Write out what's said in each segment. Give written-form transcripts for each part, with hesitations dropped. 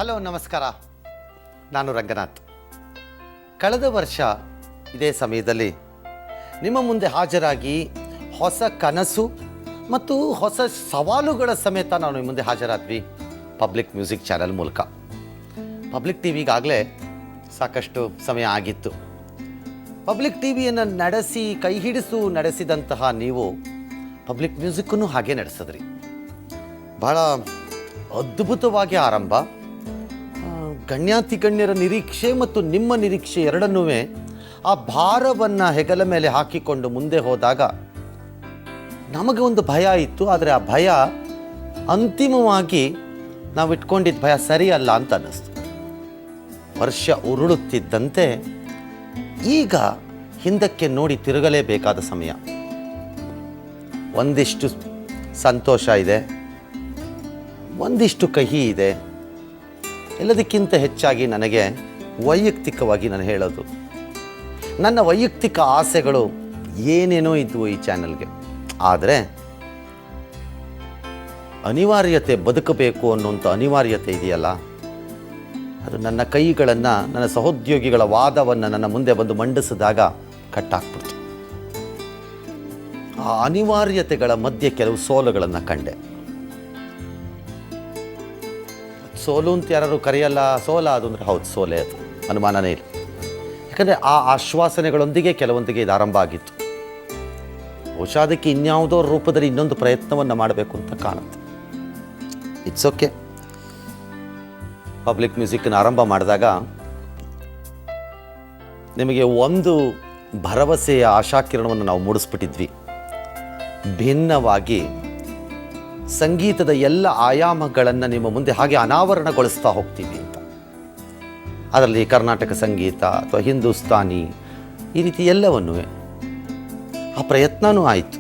Hello ನಮಸ್ಕಾರ, ನಾನು ರಂಗನಾಥ್. ಕಳೆದ ವರ್ಷ ಇದೇ ಸಮಯದಲ್ಲಿ ನಿಮ್ಮ ಮುಂದೆ ಹಾಜರಾಗಿ ಹೊಸ ಕನಸು ಮತ್ತು ಹೊಸ ಸವಾಲುಗಳ ಸಮೇತ ನಾವು ನಿಮ್ಮ ಮುಂದೆ ಹಾಜರಾದ್ವಿ ಪಬ್ಲಿಕ್ ಮ್ಯೂಸಿಕ್ ಚಾನೆಲ್ ಮೂಲಕ. ಪಬ್ಲಿಕ್ ಟಿ ವಿಗಾಗಲೇ ಸಾಕಷ್ಟು ಸಮಯ ಆಗಿತ್ತು. ಪಬ್ಲಿಕ್ ಟಿ ವಿಯನ್ನು ಕೈ ಹಿಡಿಸು ನಡೆಸಿದಂತಹ ನೀವು ಪಬ್ಲಿಕ್ ಮ್ಯೂಸಿಕ್ಕನ್ನು ಹಾಗೆ ನಡೆಸಿದ್ರಿ. ಭಾಳ ಅದ್ಭುತವಾಗಿ ಆರಂಭ, ಗಣ್ಯರ ನಿರೀಕ್ಷೆ ಮತ್ತು ನಿಮ್ಮ ನಿರೀಕ್ಷೆ ಎರಡನ್ನೂ ಆ ಭಾರವನ್ನು ಹೆಗಲ ಮೇಲೆ ಹಾಕಿಕೊಂಡು ಮುಂದೆ ಹೋದಾಗ ನಮಗೆ ಒಂದು ಭಯ ಇತ್ತು. ಆದರೆ ಆ ಭಯ ಅಂತಿಮವಾಗಿ ನಾವು ಇಟ್ಕೊಂಡಿದ್ದ ಭಯ ಸರಿಯಲ್ಲ ಅಂತ ಅನ್ನಿಸ್ತು. ವರ್ಷ ಉರುಳುತ್ತಿದ್ದಂತೆ ಈಗ ಹಿಂದಕ್ಕೆ ನೋಡಿ ತಿರುಗಲೇಬೇಕಾದ ಸಮಯ. ಒಂದಿಷ್ಟು ಸಂತೋಷ ಇದೆ, ಒಂದಿಷ್ಟು ಕಹಿ ಇದೆ. ಎಲ್ಲದಕ್ಕಿಂತ ಹೆಚ್ಚಾಗಿ ನನಗೆ ವೈಯಕ್ತಿಕವಾಗಿ ನಾನು ಹೇಳೋದು, ನನ್ನ ವೈಯಕ್ತಿಕ ಆಸೆಗಳು ಏನೇನೋ ಇದ್ವು ಈ ಚಾನಲ್ಗೆ. ಆದರೆ ಅನಿವಾರ್ಯತೆ, ಬದುಕಬೇಕು ಅನ್ನುವಂಥ ಅನಿವಾರ್ಯತೆ ಇದೆಯಲ್ಲ, ಅದು ನನ್ನ ಕೈಗಳನ್ನು, ನನ್ನ ಸಹೋದ್ಯೋಗಿಗಳ ವಾದವನ್ನು ನನ್ನ ಮುಂದೆ ಬಂದು ಮಂಡಿಸಿದಾಗ ಕಟ್ಟಾಕ್ಬಿಡ್ತು. ಆ ಅನಿವಾರ್ಯತೆಗಳ ಮಧ್ಯೆ ಕೆಲವು ಸೋಲುಗಳನ್ನು ಕಂಡೆ. ಸೋಲು ಅಂತ ಯಾರು ಕರೆಯಲ್ಲ, ಸೋಲ ಅದು ಅಂದರೆ ಹೌದು ಸೋಲೆ, ಅದು ಅನುಮಾನನೇ ಇಲ್ಲ. ಯಾಕಂದರೆ ಆ ಆಶ್ವಾಸನೆಗಳೊಂದಿಗೆ ಕೆಲವೊಂದಿಗೆ ಇದು ಆರಂಭ ಆಗಿತ್ತು. ಬಹುಶಃ ಅದಕ್ಕೆ ಇನ್ಯಾವುದೋ ರೂಪದಲ್ಲಿ ಇನ್ನೊಂದು ಪ್ರಯತ್ನವನ್ನು ಮಾಡಬೇಕು ಅಂತ ಕಾಣುತ್ತೆ. It's okay. ಪಬ್ಲಿಕ್ ಮ್ಯೂಸಿಕ್ನ ಆರಂಭ ಮಾಡಿದಾಗ ನಿಮಗೆ ಒಂದು ಭರವಸೆಯ ಆಶಾಕಿರಣವನ್ನು ನಾವು ಮೂಡಿಸ್ಬಿಟ್ಟಿದ್ವಿ. ಭಿನ್ನವಾಗಿ ಸಂಗೀತದ ಎಲ್ಲ ಆಯಾಮಗಳನ್ನು ನಿಮ್ಮ ಮುಂದೆ ಹಾಗೆ ಅನಾವರಣಗೊಳಿಸ್ತಾ ಹೋಗ್ತೀವಿ ಅಂತ. ಅದರಲ್ಲಿ ಕರ್ನಾಟಕ ಸಂಗೀತ ಅಥವಾ ಹಿಂದೂಸ್ತಾನಿ ಈ ರೀತಿ ಎಲ್ಲವನ್ನೂ ಆ ಪ್ರಯತ್ನವೂ ಆಯಿತು.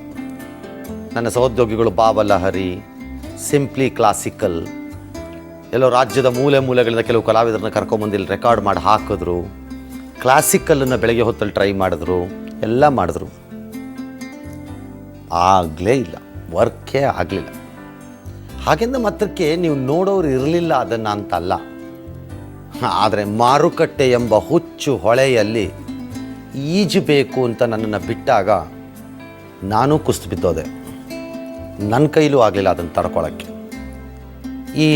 ನನ್ನ ಸಹೋದ್ಯೋಗಿಗಳು ಬಾವಲಹರಿ, ಸಿಂಪ್ಲಿ ಕ್ಲಾಸಿಕಲ್, ಎಲ್ಲೋ ರಾಜ್ಯದ ಮೂಲೆ ಮೂಲೆಗಳಿಂದ ಕೆಲವು ಕಲಾವಿದರನ್ನ ಕರ್ಕೊಂಬಂದು ಇಲ್ಲಿ ರೆಕಾರ್ಡ್ ಮಾಡಿ ಹಾಕಿದ್ರು. ಕ್ಲಾಸಿಕಲನ್ನು ಬೆಳಗ್ಗೆ ಹೊತ್ತಲ್ಲಿ ಟ್ರೈ ಮಾಡಿದ್ರು, ಎಲ್ಲ ಮಾಡಿದ್ರು. ಆಗಲೇ ಇಲ್ಲ, ವರ್ಕೇ ಆಗಲಿಲ್ಲ. ಹಾಗೆಂದ ಮಾತ್ರಕ್ಕೆ ನೀವು ನೋಡೋರು ಇರಲಿಲ್ಲ ಅದನ್ನು ಅಂತಲ್ಲ. ಆದರೆ ಮಾರುಕಟ್ಟೆ ಎಂಬ ಹುಚ್ಚು ಹೊಳೆಯಲ್ಲಿ ಈಜಬೇಕು ಅಂತ ನನ್ನನ್ನು ಬಿಟ್ಟಾಗ ನಾನೂ ಕುಸ್ತು ಬಿದ್ದೋದೆ. ನನ್ನ ಕೈಲೂ ಆಗಲಿಲ್ಲ ಅದನ್ನು ತಡ್ಕೊಳ್ಳೋಕ್ಕೆ. ಈ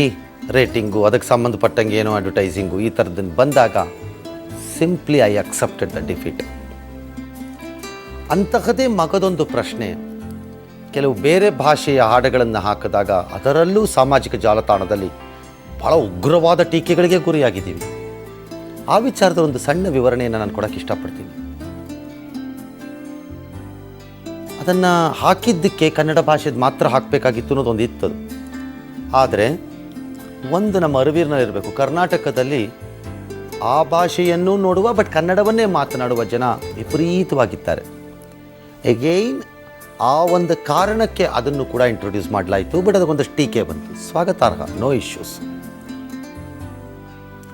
ರೇಟಿಂಗು, ಅದಕ್ಕೆ ಸಂಬಂಧಪಟ್ಟಂಗೆ ಏನೋ ಅಡ್ವರ್ಟೈಸಿಂಗು, ಈ ಥರದನ್ನು ಬಂದಾಗ simply I accepted the defeat. ಅಂತಹದೇ ಮಗದೊಂದು ಪ್ರಶ್ನೆ, ಕೆಲವು ಬೇರೆ ಭಾಷೆಯ ಹಾಡುಗಳನ್ನು ಹಾಕಿದಾಗ ಅದರಲ್ಲೂ ಸಾಮಾಜಿಕ ಜಾಲತಾಣದಲ್ಲಿ ಭಾಳ ಉಗ್ರವಾದ ಟೀಕೆಗಳಿಗೆ ಗುರಿಯಾಗಿದ್ದೀವಿ. ಆ ವಿಚಾರದ ಒಂದು ಸಣ್ಣ ವಿವರಣೆಯನ್ನು ನಾನು ಕೊಡೋಕ್ಕೆ ಇಷ್ಟಪಡ್ತೀನಿ. ಅದನ್ನು ಹಾಕಿದ್ದಕ್ಕೆ ಕನ್ನಡ ಭಾಷೆದು ಮಾತ್ರ ಹಾಕಬೇಕಾಗಿತ್ತು ಅನ್ನೋದೊಂದು ಇತ್ತದು. ಆದರೆ ಒಂದು ನಮ್ಮ ಅರಿವಿನಲ್ಲಿರಬೇಕು, ಕರ್ನಾಟಕದಲ್ಲಿ ಆ ಭಾಷೆಯನ್ನು ನೋಡುವ ಬಟ್ ಕನ್ನಡವನ್ನೇ ಮಾತನಾಡುವ ಜನ ವಿಪರೀತವಾಗಿದ್ದಾರೆ. ಎಗೈನ್ ಆ ಒಂದು ಕಾರಣಕ್ಕೆ ಅದನ್ನು ಕೂಡ ಇಂಟ್ರೊಡ್ಯೂಸ್ ಮಾಡಲಾಯಿತು. ಬಟ್ ಅದಕ್ಕೊಂದಷ್ಟು ಟೀಕೆ ಬಂತು, ಸ್ವಾಗತಾರ್ಹ, ನೋ ಇಶ್ಯೂಸ್.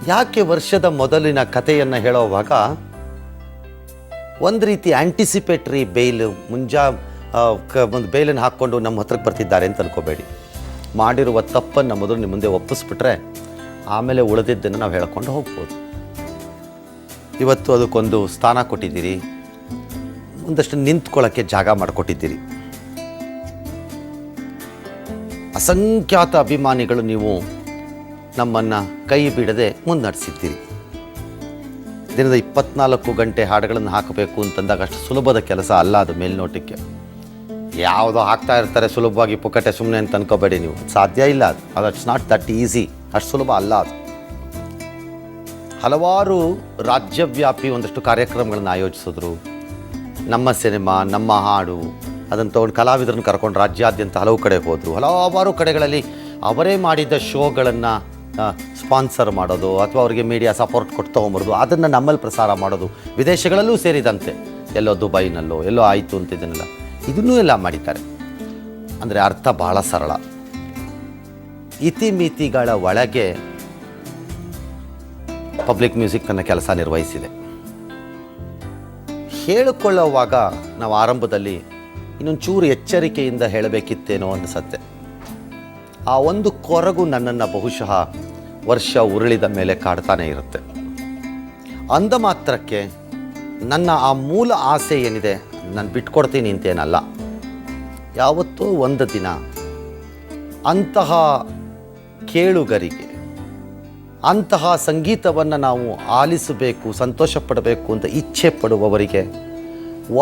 ಯಾಕೆ ವರ್ಷದ ಮೊದಲಿನ ಕಥೆಯನ್ನು ಹೇಳೋವಾಗ ಒಂದು ರೀತಿ ಆ್ಯಂಟಿಸಿಪೇಟ್ರಿ ಬೇಲ್, ಒಂದು ಬೇಲನ್ನು ಹಾಕ್ಕೊಂಡು ನಮ್ಮ ಹತ್ರಕ್ಕೆ ಬರ್ತಿದ್ದಾರೆ ಅಂತ ಅನ್ಕೋಬೇಡಿ. ಮಾಡಿರುವ ತಪ್ಪನ್ನು ಮೊದಲು ನಿಮ್ಮ ಮುಂದೆ ಒಪ್ಪಿಸ್ಬಿಟ್ರೆ ಆಮೇಲೆ ಉಳಿದಿದ್ದನ್ನು ನಾವು ಹೇಳ್ಕೊಂಡು ಹೋಗ್ಬೋದು. ಇವತ್ತು ಅದಕ್ಕೊಂದು ಸ್ಥಾನ ಕೊಟ್ಟಿದ್ದೀರಿ, ಒಂದಷ್ಟು ನಿಂತ್ಕೊಳ್ಳೋಕ್ಕೆ ಜಾಗ ಮಾಡಿಕೊಟ್ಟಿದ್ದೀರಿ. ಅಸಂಖ್ಯಾತ ಅಭಿಮಾನಿಗಳು ನೀವು ನಮ್ಮನ್ನು ಕೈ ಬಿಡದೆ ಮುನ್ನಡೆಸಿದ್ದೀರಿ. ದಿನದ 24 ಗಂಟೆ ಹಾಡುಗಳನ್ನು ಹಾಕಬೇಕು ಅಂತಂದಾಗ ಅಷ್ಟು ಸುಲಭದ ಕೆಲಸ ಅಲ್ಲ ಅದು. ಮೇಲ್ನೋಟಕ್ಕೆ ಯಾವುದೋ ಹಾಕ್ತಾ ಇರ್ತಾರೆ ಸುಲಭವಾಗಿ, ಪುಕ್ಕಟೆ ಸುಮ್ಮನೆ ಅಂತ ಅನ್ಕೋಬೇಡಿ ನೀವು. ಸಾಧ್ಯ ಇಲ್ಲ ಅದು. ಇಟ್ಸ್ ನಾಟ್ ದಟ್ ಈಸಿ, ಅಷ್ಟು ಸುಲಭ ಅಲ್ಲ ಅದು. ಹಲವಾರು ರಾಜ್ಯವ್ಯಾಪಿ ಒಂದಷ್ಟು ಕಾರ್ಯಕ್ರಮಗಳನ್ನು ಆಯೋಜಿಸಿದ್ರು. ನಮ್ಮ ಸಿನಿಮಾ, ನಮ್ಮ ಹಾಡು, ಅದನ್ನು ತೊಗೊಂಡು ಕಲಾವಿದರನ್ನು ಕರ್ಕೊಂಡು ರಾಜ್ಯಾದ್ಯಂತ ಹಲವು ಕಡೆ ಹೋದರು. ಹಲವಾರು ಕಡೆಗಳಲ್ಲಿ ಅವರೇ ಮಾಡಿದ ಶೋಗಳನ್ನು ಸ್ಪಾನ್ಸರ್ ಮಾಡೋದು ಅಥವಾ ಅವರಿಗೆ ಮೀಡಿಯಾ ಸಪೋರ್ಟ್ ಕೊಟ್ಟು ತೊಗೊಂಬರೋದು, ಅದನ್ನು ನಮ್ಮಲ್ಲಿ ಪ್ರಸಾರ ಮಾಡೋದು, ವಿದೇಶಗಳಲ್ಲೂ ಸೇರಿದಂತೆ, ಎಲ್ಲೋ ದುಬೈನಲ್ಲೋ ಎಲ್ಲೋ ಆಯಿತು ಅಂತಿದ್ದನ್ನೆಲ್ಲ ಇದನ್ನೂ ಎಲ್ಲ ಮಾಡಿದ್ದಾರೆ. ಅಂದರೆ ಅರ್ಥ ಭಾಳ ಸರಳ. ಇತಿಮಿತಿಗಳ ಒಳಗೆ ಪಬ್ಲಿಕ್ ಮ್ಯೂಸಿಕ್ ತನ್ನ ಕೆಲಸ ನಿರ್ವಹಿಸಿದೆ. ಹೇಳಿಕೊಳ್ಳುವಾಗ ನಾವು ಆರಂಭದಲ್ಲಿ ಇನ್ನೊಂದು ಚೂರು ಎಚ್ಚರಿಕೆಯಿಂದ ಹೇಳಬೇಕಿತ್ತೇನೋ ಅನಿಸುತ್ತೆ. ಆ ಒಂದು ಕೊರಗು ನನ್ನನ್ನು ಬಹುಶಃ ವರ್ಷ ಉರುಳಿದ ಮೇಲೆ ಕಾಡ್ತಾನೆ ಇರುತ್ತೆ. ಅಂದ ಮಾತ್ರಕ್ಕೆ ನನ್ನ ಆ ಮೂಲ ಆಸೆ ಏನಿದೆ ನಾನು ಬಿಟ್ಕೊಡ್ತೀನಿ ಅಂತೇನಲ್ಲ. ಯಾವತ್ತೂ ಒಂದು ದಿನ ಅಂತಹ ಕೇಳುಗರಿಗೆ ಅಂತಹ ಸಂಗೀತವನ್ನು ನಾವು ಆಲಿಸಬೇಕು, ಸಂತೋಷ ಪಡಬೇಕು ಅಂತ ಇಚ್ಛೆ ಪಡುವವರಿಗೆ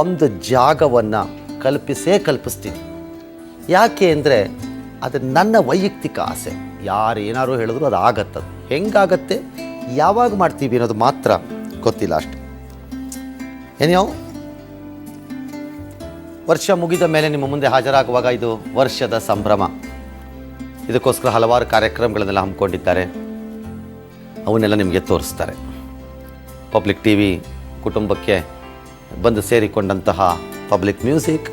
ಒಂದು ಜಾಗವನ್ನು ಕಲ್ಪಿಸ್ತೀನಿ. ಯಾಕೆ ಅಂದರೆ ಅದು ನನ್ನ ವೈಯಕ್ತಿಕ ಆಸೆ. ಯಾರು ಏನಾರು ಹೇಳಿದ್ರು ಅದು ಆಗತ್ತದು. ಹೆಂಗಾಗತ್ತೆ, ಯಾವಾಗ ಮಾಡ್ತೀವಿ ಅನ್ನೋದು ಮಾತ್ರ ಗೊತ್ತಿಲ್ಲ ಅಷ್ಟೆ. ಏನ್ಯಾವ ವರ್ಷ ಮುಗಿದ ಮೇಲೆ ನಿಮ್ಮ ಮುಂದೆ ಹಾಜರಾಗುವಾಗ ಇದು ವರ್ಷದ ಸಂಭ್ರಮ. ಇದಕ್ಕೋಸ್ಕರ ಹಲವಾರು ಕಾರ್ಯಕ್ರಮಗಳನ್ನೆಲ್ಲ ಹಮ್ಮಿಕೊಂಡಿದ್ದಾರೆ. ಅವನ್ನೆಲ್ಲ ನಿಮಗೆ ತೋರಿಸ್ತಾರೆ. ಪಬ್ಲಿಕ್ ಟಿ ವಿ ಕುಟುಂಬಕ್ಕೆ ಬಂದು ಸೇರಿಕೊಂಡಂತಹ ಪಬ್ಲಿಕ್ ಮ್ಯೂಸಿಕ್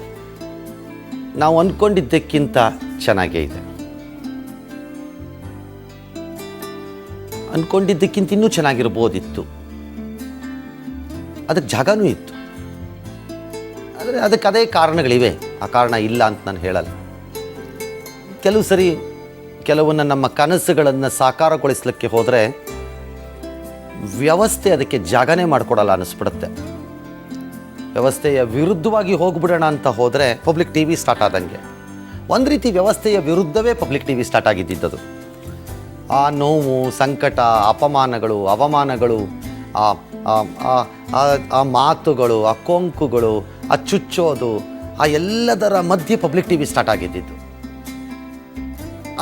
ನಾವು ಅಂದ್ಕೊಂಡಿದ್ದಕ್ಕಿಂತ ಚೆನ್ನಾಗೇ ಇದೆ. ಅಂದ್ಕೊಂಡಿದ್ದಕ್ಕಿಂತ ಇನ್ನೂ ಚೆನ್ನಾಗಿರ್ಬೋದಿತ್ತು. ಅದಕ್ಕೆ ಜಾಗನೂ ಇತ್ತು. ಆದರೆ ಅದಕ್ಕೆ ಅದೇ ಕಾರಣಗಳಿವೆ. ಆ ಕಾರಣ ಇಲ್ಲ ಅಂತ ನಾನು ಹೇಳಲ್ಲ. ಕೆಲವು ಸರಿ ಕೆಲವನ್ನ ನಮ್ಮ ಕನಸುಗಳನ್ನು ಸಾಕಾರಗೊಳಿಸಲಿಕ್ಕೆ ಹೋದರೆ ವ್ಯವಸ್ಥೆ ಅದಕ್ಕೆ ಜಾಗನೇ ಮಾಡಿಕೊಡಲ್ಲ ಅನ್ನಿಸ್ಬಿಡುತ್ತೆ. ವ್ಯವಸ್ಥೆಯ ವಿರುದ್ಧವಾಗಿ ಹೋಗ್ಬಿಡೋಣ ಅಂತ ಹೋದರೆ ಪಬ್ಲಿಕ್ ಟಿ ವಿ ಸ್ಟಾರ್ಟ್ ಆದಂಗೆ. ಒಂದು ರೀತಿ ವ್ಯವಸ್ಥೆಯ ವಿರುದ್ಧವೇ ಪಬ್ಲಿಕ್ ಟಿ ವಿ ಸ್ಟಾರ್ಟ್ ಆಗಿದ್ದಿದ್ದದು. ಆ ನೋವು, ಸಂಕಟ, ಅಪಮಾನಗಳು, ಅವಮಾನಗಳು, ಆ ಮಾತುಗಳು, ಆ ಕೊಂಕುಗಳು, ಆ ಚುಚ್ಚೋದು, ಆ ಎಲ್ಲದರ ಮಧ್ಯೆ ಪಬ್ಲಿಕ್ ಟಿ ವಿ ಸ್ಟಾರ್ಟ್ ಆಗಿದ್ದಿದ್ದು.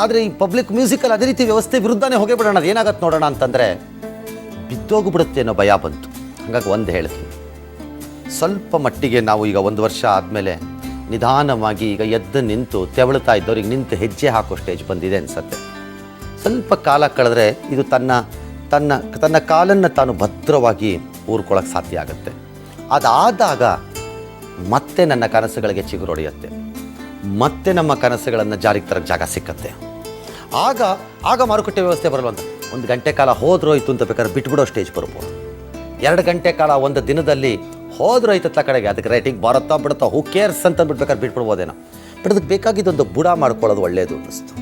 ಆದರೆ ಈ ಪಬ್ಲಿಕ್ ಮ್ಯೂಸಿಕಲ್ಲಿ ಅದೇ ರೀತಿ ವ್ಯವಸ್ಥೆ ವಿರುದ್ಧನೇ ಹೋಗೇ ಬಿಡೋಣ, ಅದು ಏನಾಗತ್ತೆ ನೋಡೋಣ ಅಂತಂದರೆ ಬಿದ್ದೋಗ್ಬಿಡುತ್ತೆ ಅನ್ನೋ ಭಯ ಬಂತು. ಹಾಗಾಗಿ ಒಂದು ಹೇಳ್ತೀನಿ, ಸ್ವಲ್ಪ ಮಟ್ಟಿಗೆ ನಾವು ಈಗ ಒಂದು ವರ್ಷ ಆದಮೇಲೆ ನಿಧಾನವಾಗಿ ಈಗ ಎದ್ದು ನಿಂತು ತೆವಳುತ್ತಾ ಇದ್ದವ್ರಿಗೆ ನಿಂತು ಹೆಜ್ಜೆ ಹಾಕೋ ಸ್ಟೇಜ್ ಬಂದಿದೆ ಅನಿಸುತ್ತೆ. ಸ್ವಲ್ಪ ಕಾಲ ಕಳೆದ್ರೆ ಇದು ತನ್ನ ಕಾಲನ್ನು ತಾನು ಭದ್ರವಾಗಿ ಊರ್ಕೊಳ್ಳೋಕ್ಕೆ ಸಾಧ್ಯ ಆಗುತ್ತೆ. ಅದಾದಾಗ ಮತ್ತೆ ನನ್ನ ಕನಸುಗಳಿಗೆ ಚಿಗುರೊಡೆಯುತ್ತೆ, ಮತ್ತೆ ನಮ್ಮ ಕನಸುಗಳನ್ನು ಜಾರಿಗೆ ತರಕ್ಕೆ ಜಾಗ ಸಿಕ್ಕತ್ತೆ. ಆಗ ಮಾರುಕಟ್ಟೆ ವ್ಯವಸ್ಥೆ ಬರಲ್ಲ. ಅಂತ 1 ಗಂಟೆ ಕಾಲ ಹೋದ್ರೋಯ್ತು ಅಂತ ಬೇಕಾದ್ರೆ ಬಿಟ್ಬಿಡೋ ಸ್ಟೇಜ್ ಬರ್ಬೋದು. 2 ಗಂಟೆ ಕಾಲ ಒಂದು ದಿನದಲ್ಲಿ ಹೋದ್ರೋಯ್ತತ್ತ ಕಡೆಗೆ ಅದಕ್ಕೆ ರೇಟಿಂಗ್ ಬರುತ್ತಾ ಬಿಡುತ್ತಾ ಹೂ ಕೇರ್ಸ್ ಅಂತ ಬೇಕಾದ್ರೆ ಬಿಟ್ಬಿಡ್ಬೋದೇನೋ. ಬಟ್ ಅದಕ್ಕೆ ಬೇಕಾಗಿದ್ದೊಂದು ಬುಡ ಮಾಡ್ಕೊಳ್ಳೋದು ಒಳ್ಳೆಯದು ಅನ್ನಿಸ್ತು.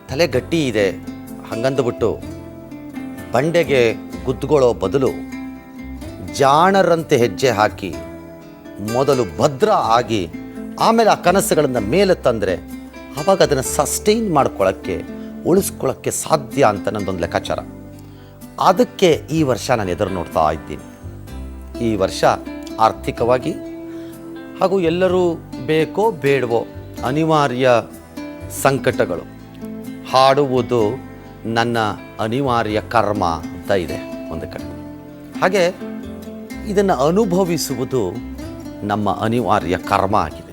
ತಲೆ ಗಟ್ಟಿ ಇದೆ ಹಂಗಂದುಬಿಟ್ಟು ಬಂಡೆಗೆ ಗುದ್ದುಕೊಳ್ಳೋ ಬದಲು ಜಾಣರಂತೆ ಹೆಜ್ಜೆ ಹಾಕಿ ಮೊದಲು ಭದ್ರ ಆಗಿ ಆಮೇಲೆ ಆ ಕನಸುಗಳನ್ನು ಮೇಲೆ ತಂದರೆ ಆವಾಗ ಅದನ್ನು ಸಸ್ಟೈನ್ ಮಾಡ್ಕೊಳ್ಳೋಕ್ಕೆ, ಉಳಿಸ್ಕೊಳ್ಳೋಕ್ಕೆ ಸಾಧ್ಯ ಅಂತ ನನ್ನದೊಂದು ಲೆಕ್ಕಾಚಾರ. ಅದಕ್ಕೆ ಈ ವರ್ಷ ನಾನು ಎದುರು ನೋಡ್ತಾ ಇದ್ದೀನಿ. ಈ ವರ್ಷ ಆರ್ಥಿಕವಾಗಿ ಹಾಗೂ ಎಲ್ಲರೂ ಬೇಕೋ ಬೇಡವೋ ಅನಿವಾರ್ಯ ಸಂಕಟಗಳು, ಹಾಡುವುದು ನನ್ನ ಅನಿವಾರ್ಯ ಕರ್ಮ ಅಂತ ಇದೆ ಒಂದು ಕಡೆ. ಹಾಗೆ ಇದನ್ನು ಅನುಭವಿಸುವುದು ನಮ್ಮ ಅನಿವಾರ್ಯ ಕರ್ಮ ಆಗಿದೆ.